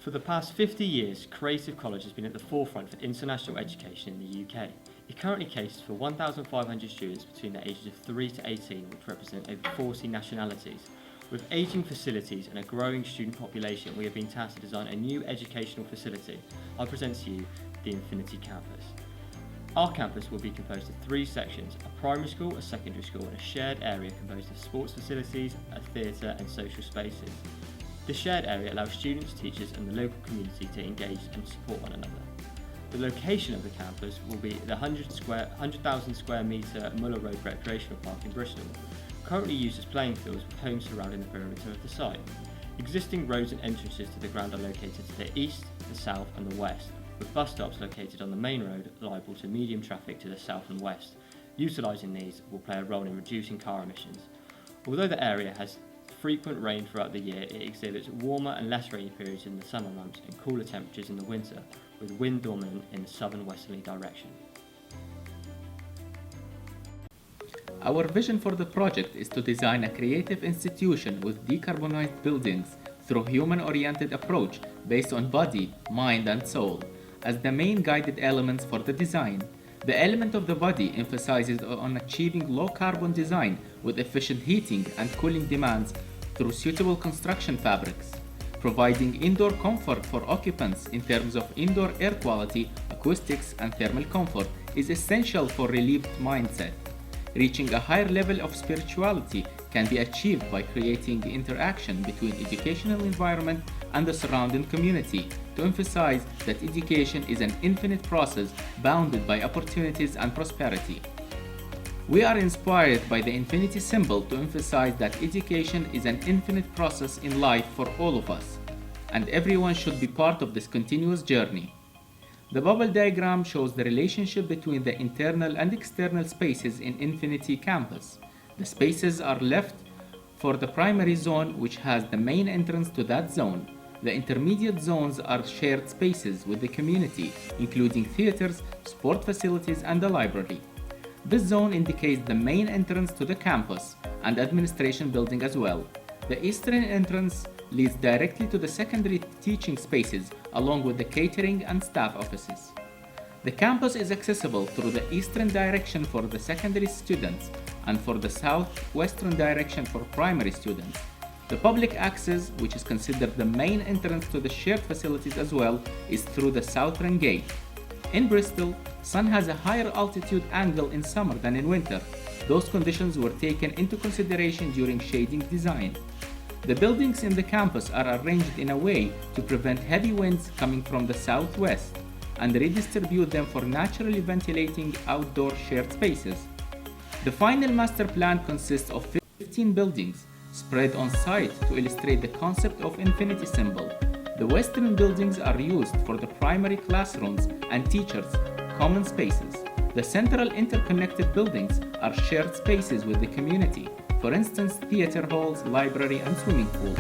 For the past 50 years, Creative College has been at the forefront for international education in the UK. It currently caters for 1,500 students between the ages of 3 to 18, which represent over 40 nationalities. With ageing facilities and a growing student population, we have been tasked to design a new educational facility. I present to you the Infinity Campus. Our campus will be composed of 3 sections: a primary school, a secondary school, and a shared area composed of sports facilities, a theatre and social spaces. The shared area allows students, teachers and the local community to engage and support one another. The location of the campus will be the 100,000 square metre Muller Road Recreational Park in Bristol, currently used as playing fields with homes surrounding the perimeter of the site. Existing roads and entrances to the ground are located to the east, the south and the west, with bus stops located on the main road liable to medium traffic to the south and west. Utilising these will play a role in reducing car emissions. Although the area has frequent rain throughout the year, it exhibits warmer and less rainy periods in the summer months and cooler temperatures in the winter, with wind dominant in the southern westerly direction. Our vision for the project is to design a creative institution with decarbonized buildings through human-oriented approach based on body, mind and soul as the main guided elements for the design. The element of the body emphasizes on achieving low-carbon design with efficient heating and cooling demands through suitable construction fabrics. Providing indoor comfort for occupants in terms of indoor air quality, acoustics and thermal comfort is essential for relieved mindset. Reaching a higher level of spirituality can be achieved by creating interaction between educational environment and the surrounding community to emphasize that education is an infinite process bounded by opportunities and prosperity. We are inspired by the infinity symbol to emphasize that education is an infinite process in life for all of us, and everyone should be part of this continuous journey. The bubble diagram shows the relationship between the internal and external spaces in Infinity Campus. The spaces are left for the primary zone, which has the main entrance to that zone. The intermediate zones are shared spaces with the community, including theaters, sport facilities and a library. This zone indicates the main entrance to the campus and administration building as well. The eastern entrance leads directly to the secondary teaching spaces along with the catering and staff offices. The campus is accessible through the eastern direction for the secondary students and for the southwestern direction for primary students. The public access, which is considered the main entrance to the shared facilities as well, is through the southern gate. In Bristol, sun has a higher altitude angle in summer than in winter. Those conditions were taken into consideration during shading design. The buildings in the campus are arranged in a way to prevent heavy winds coming from the southwest and redistribute them for naturally ventilating outdoor shared spaces. The final master plan consists of 15 buildings spread on site to illustrate the concept of infinity symbol. The western buildings are used for the primary classrooms and teachers' common spaces. The central interconnected buildings are shared spaces with the community, for instance theater halls, library and swimming pool.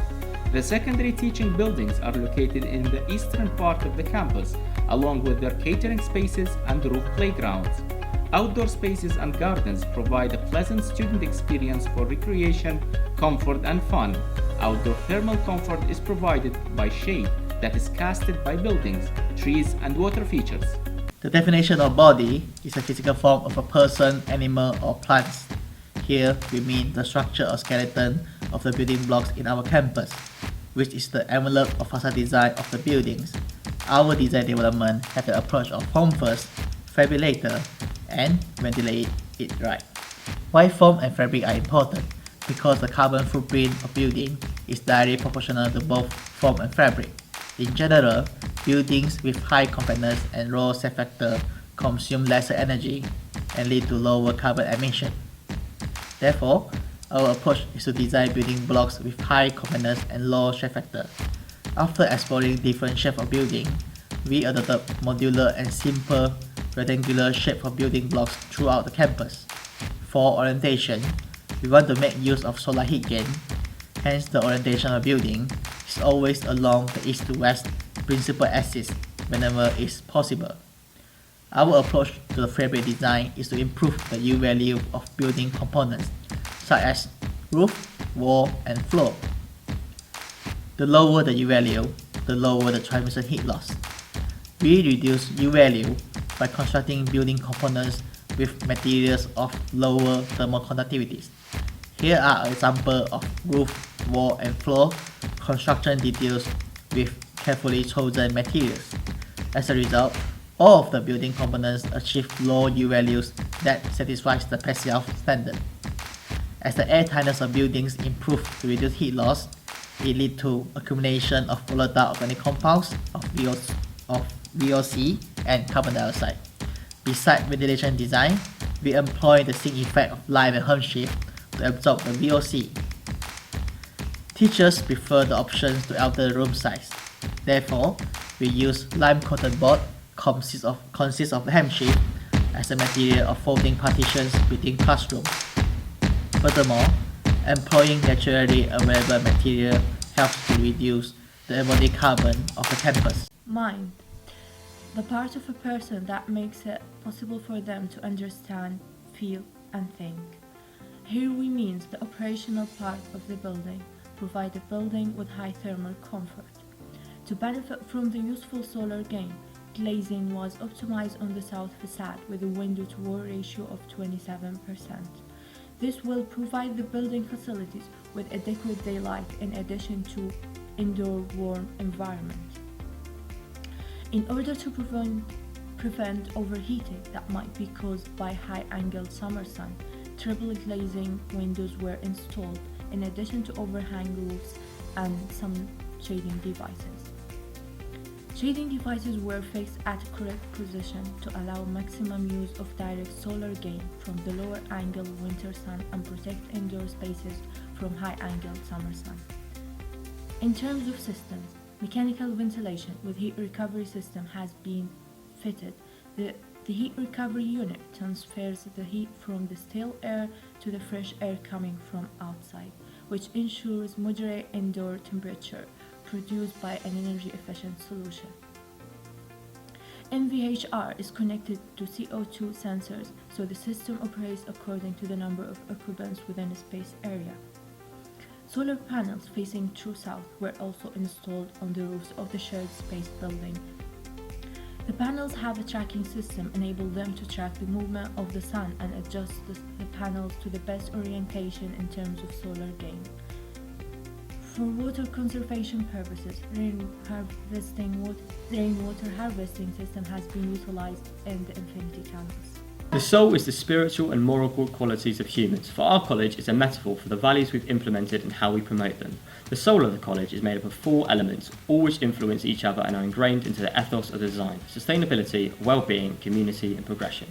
The secondary teaching buildings are located in the eastern part of the campus, along with their catering spaces and roof playgrounds. Outdoor spaces and gardens provide a pleasant student experience for recreation, comfort and fun. Outdoor thermal comfort is provided by shade that is casted by buildings, trees and water features. The definition of body is a physical form of a person, animal or plants. Here we mean the structure or skeleton of the building blocks in our campus, which is the envelope of facade design of the buildings. Our design development has the approach of form first, fabric later, and ventilate it right. Why form and fabric are important? Because the carbon footprint of building is directly proportional to both form and fabric. In general, buildings with high compactness and low shape factor consume lesser energy and lead to lower carbon emission. Therefore, our approach is to design building blocks with high compactness and low shape factor. After exploring different shapes of building, we adopted modular and simple rectangular shape of building blocks throughout the campus. For orientation, we want to make use of solar heat gain, hence the orientation of building is always along the east to west principal axis whenever it's possible. Our approach to the fabric design is to improve the U value of building components such as roof, wall, and floor. The lower the U value, the lower the transmission heat loss. We reduce U value by constructing building components with materials of lower thermal conductivities. Here are examples of roof, wall and floor construction details with carefully chosen materials. As a result, all of the building components achieve low U values that satisfies the PASIAF standard. As the air tightness of buildings improve to reduce heat loss, it leads to accumulation of volatile organic compounds of VOC and carbon dioxide. Besides ventilation design, we employ the sink effect of live and home shift to absorb the VOC. Teachers prefer the options to alter the room size. Therefore, we use lime cotton board consists of ham sheet as a material of folding partitions between classrooms. Furthermore, employing naturally available material helps to reduce the embodied carbon of the campus. Mind, the part of a person that makes it possible for them to understand, feel, and think. Here we mean the operational part of the building, provide the building with high thermal comfort. To benefit from the useful solar gain, glazing was optimized on the south facade with a window-to-wall ratio of 27%. This will provide the building facilities with adequate daylight in addition to indoor warm environment. In order to prevent overheating that might be caused by high-angled summer sun, triple glazing windows were installed in addition to overhang roofs and some shading devices. Shading devices were fixed at a correct position to allow maximum use of direct solar gain from the lower angle winter sun and protect indoor spaces from high angled summer sun. In terms of systems, mechanical ventilation with heat recovery system has been fitted. The heat recovery unit transfers the heat from the stale air to the fresh air coming from outside, which ensures moderate indoor temperature produced by an energy-efficient solution. MVHR is connected to CO2 sensors, so the system operates according to the number of occupants within a space area. Solar panels facing true south were also installed on the roofs of the shared space building. The panels have a tracking system, enabling them to track the movement of the sun and adjust the panels to the best orientation in terms of solar gain. For water conservation purposes, rainwater harvesting system has been utilized in the Infinity campus. The soul is the spiritual and moral qualities of humans. For our college, it's a metaphor for the values we've implemented and how we promote them. The soul of the college is made up of 4 elements, all which influence each other and are ingrained into the ethos of the design: sustainability, well-being, community and progression.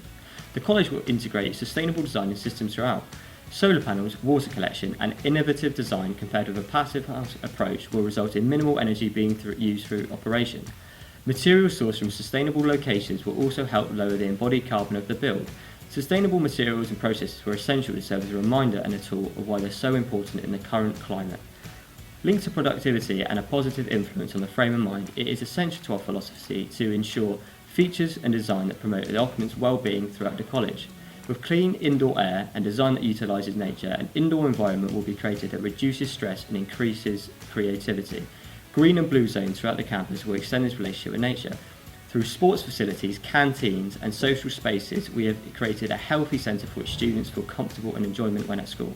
The college will integrate sustainable design and systems throughout. Solar panels, water collection and innovative design compared with a passive house approach will result in minimal energy being used through operation. Materials sourced from sustainable locations will also help lower the embodied carbon of the build. Sustainable materials and processes were essential to serve as a reminder and a tool of why they're so important in the current climate. Linked to productivity and a positive influence on the frame of mind, it is essential to our philosophy to ensure features and design that promote the occupant's well-being throughout the college. With clean indoor air and design that utilises nature, an indoor environment will be created that reduces stress and increases creativity. Green and blue zones throughout the campus will extend this relationship with nature. Through sports facilities, canteens and social spaces, we have created a healthy centre for which students feel comfortable and enjoyment when at school.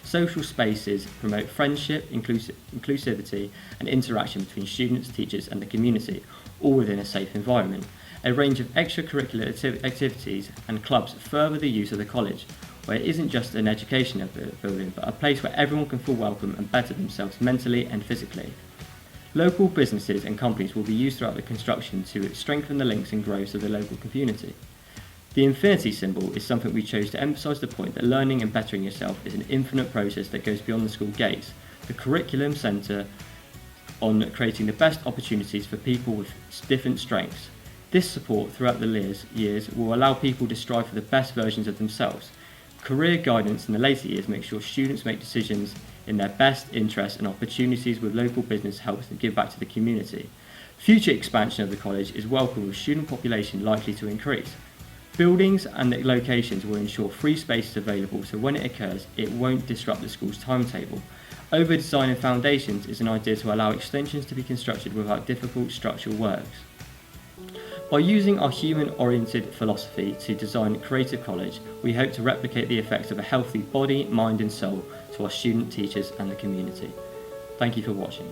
Social spaces promote friendship, inclusivity and interaction between students, teachers and the community, all within a safe environment. A range of extracurricular activities and clubs further the use of the college, where it isn't just an educational building, but a place where everyone can feel welcome and better themselves mentally and physically. Local businesses and companies will be used throughout the construction to strengthen the links and growth of the local community. The infinity symbol is something we chose to emphasise the point that learning and bettering yourself is an infinite process that goes beyond the school gates. The curriculum centre on creating the best opportunities for people with different strengths. This support throughout the years will allow people to strive for the best versions of themselves. Career guidance in the later years makes sure students make decisions in their best interests, and opportunities with local business helps them give back to the community. Future expansion of the college is welcome, with student population likely to increase. Buildings and the locations will ensure free space is available, so when it occurs, it won't disrupt the school's timetable. Over-designing foundations is an idea to allow extensions to be constructed without difficult structural works. By using our human-oriented philosophy to design Creative College, we hope to replicate the effects of a healthy body, mind and soul to our student, teachers and the community. Thank you for watching.